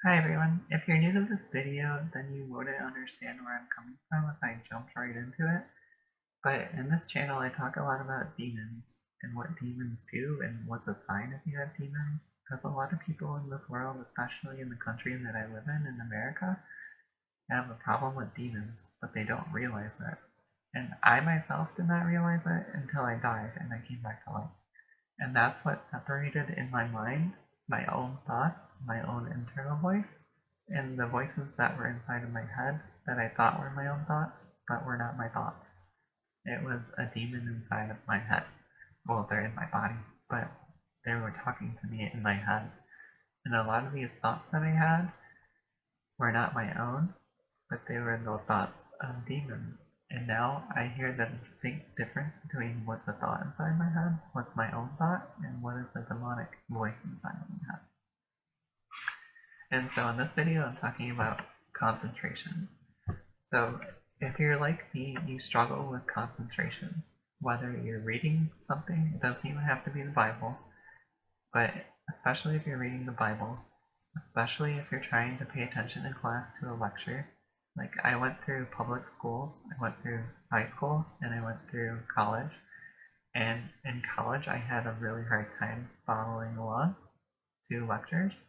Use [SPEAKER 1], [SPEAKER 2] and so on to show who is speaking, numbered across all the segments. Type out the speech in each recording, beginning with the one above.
[SPEAKER 1] Hi everyone, if you're new to this video, then you wouldn't understand where I'm coming from if I jumped right into it. But in this channel I talk a lot about demons and what demons do and what's a sign if you have demons. Because a lot of people in this world, especially in the country that I live in America, have a problem with demons, but they don't realize it. And I myself did not realize it until I died and I came back to life. And that's what separated in my mind my own thoughts, my own internal voice, and the voices that were inside of my head that I thought were my own thoughts, but were not my thoughts. It was a demon inside of my head. Well, they're in my body, but they were talking to me in my head. And a lot of these thoughts that I had were not my own, but they were the thoughts of demons. And now I hear the distinct difference between what's a thought inside my head, what's my own thought, and what is a demonic voice inside of my head. And so in this video, I'm talking about concentration. So if you're like me, you struggle with concentration. Whether you're reading something, it doesn't even have to be the Bible, but especially if you're reading the Bible, especially if you're trying to pay attention in class to a lecture. Like I went through public schools, I went through high school, and I went through college. And in college, I had a really hard time following along to lectures.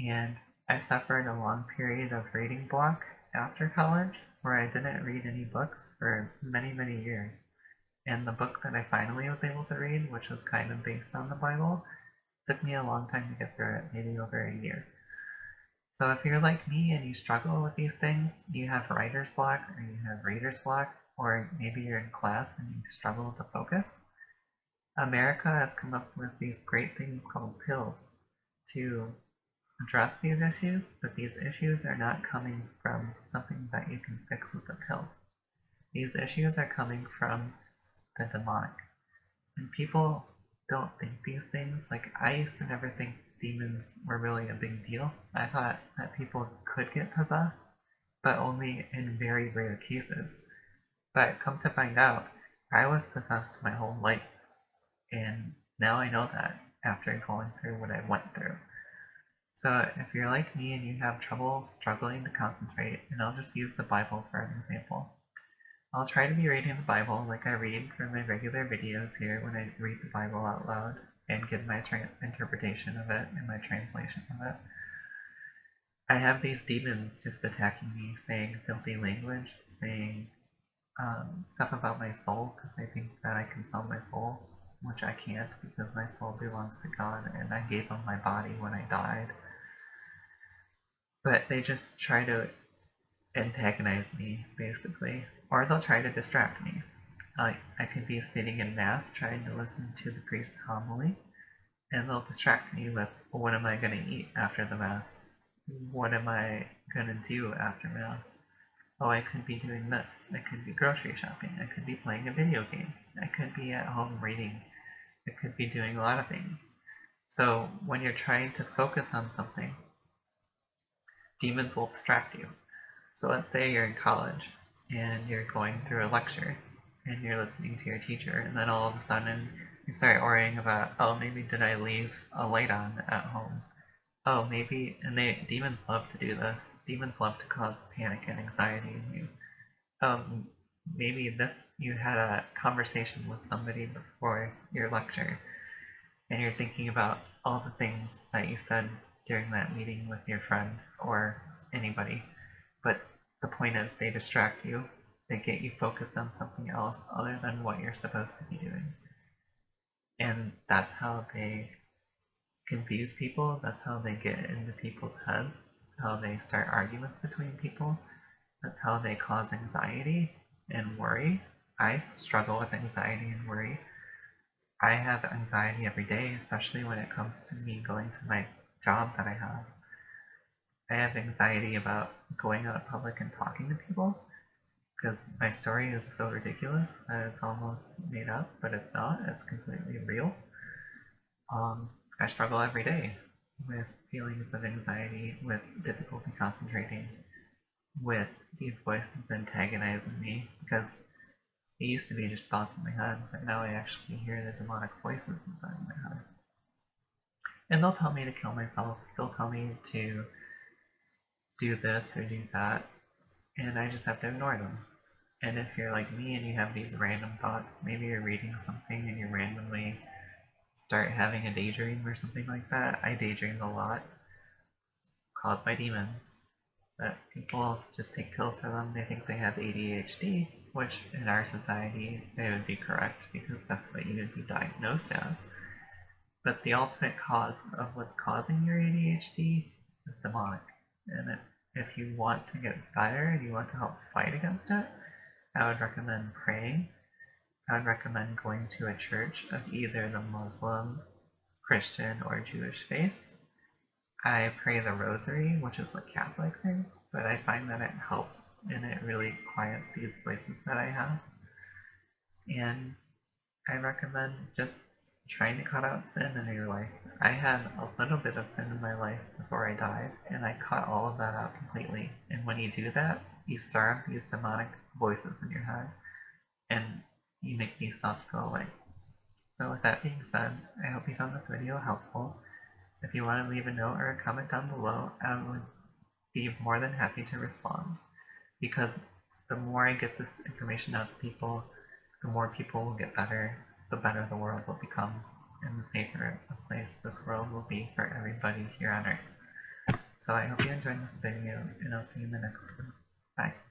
[SPEAKER 1] And I suffered a long period of reading block after college where I didn't read any books for many, many years. And the book that I finally was able to read, which was kind of based on the Bible, took me a long time to get through it, maybe over a year. So if you're like me and you struggle with these things, you have writer's block or you have reader's block, or maybe you're in class and you struggle to focus, America has come up with these great things called pills to address these issues, but these issues are not coming from something that you can fix with a pill. These issues are coming from the demonic. And people don't think these things. Like, I used to never think demons were really a big deal. I thought that people could get possessed, but only in very rare cases. But come to find out, I was possessed my whole life. And now I know that after going through what I went through. So if you're like me and you have trouble struggling to concentrate, and I'll just use the Bible for an example. I'll try to be reading the Bible like I read for my regular videos here when I read the Bible out loud and give my interpretation of it and my translation of it. I have these demons just attacking me, saying filthy language, saying stuff about my soul because I think that I can sell my soul, which I can't because my soul belongs to God and I gave him my body when I died. But they just try to antagonize me, basically, or they'll try to distract me. I could be sitting in Mass trying to listen to the priest's homily, and they'll distract me with, well, what am I going to eat after the Mass? What am I going to do after Mass? Oh, I could be doing this. I could be grocery shopping. I could be playing a video game. I could be at home reading. I could be doing a lot of things. So when you're trying to focus on something, demons will distract you. So let's say you're in college and you're going through a lecture and you're listening to your teacher, and then all of a sudden you start worrying about, oh, maybe did I leave a light on at home? Oh, maybe, and demons love to do this. Demons love to cause panic and anxiety in you. Maybe you had a conversation with somebody before your lecture, and you're thinking about all the things that you said during that meeting with your friend or anybody. But the point is, they distract you. They get you focused on something else other than what you're supposed to be doing. And that's how they confuse people. That's how they get into people's heads. That's how they start arguments between people. That's how they cause anxiety and worry. I struggle with anxiety and worry. I have anxiety every day, especially when it comes to me going to my job that I have. I have anxiety about going out in public and talking to people because my story is so ridiculous that it's almost made up, but it's not. It's completely real. I struggle every day with feelings of anxiety, with difficulty concentrating, with these voices antagonizing me because it used to be just thoughts in my head, but now I actually hear the demonic voices inside my head. And they'll tell me to kill myself. They'll tell me to do this or do that, and I just have to ignore them. And if you're like me and you have these random thoughts, maybe you're reading something and you randomly start having a daydream or something like that. I daydream a lot, caused by demons. That people just take pills for them. They think they have ADHD, which in our society they would be correct because that's what you would be diagnosed as. But the ultimate cause of what's causing your ADHD is demonic. And if you want to get better and you want to help fight against it, I would recommend praying. I would recommend going to a church of either the Muslim, Christian, or Jewish faiths. I pray the rosary, which is a Catholic thing, but I find that it helps and it really quiets these voices that I have. And I recommend just trying to cut out sin in your life. I had a little bit of sin in my life before I died, and I cut all of that out completely. And when you do that, you starve these demonic voices in your head, and you make these thoughts go away. So with that being said, I hope you found this video helpful. If you want to leave a note or a comment down below, I would be more than happy to respond. Because the more I get this information out to people, the more people will get better, the better the world will become, and the safer a place this world will be for everybody here on Earth. So I hope you enjoyed this video, and I'll see you in the next one. Bye.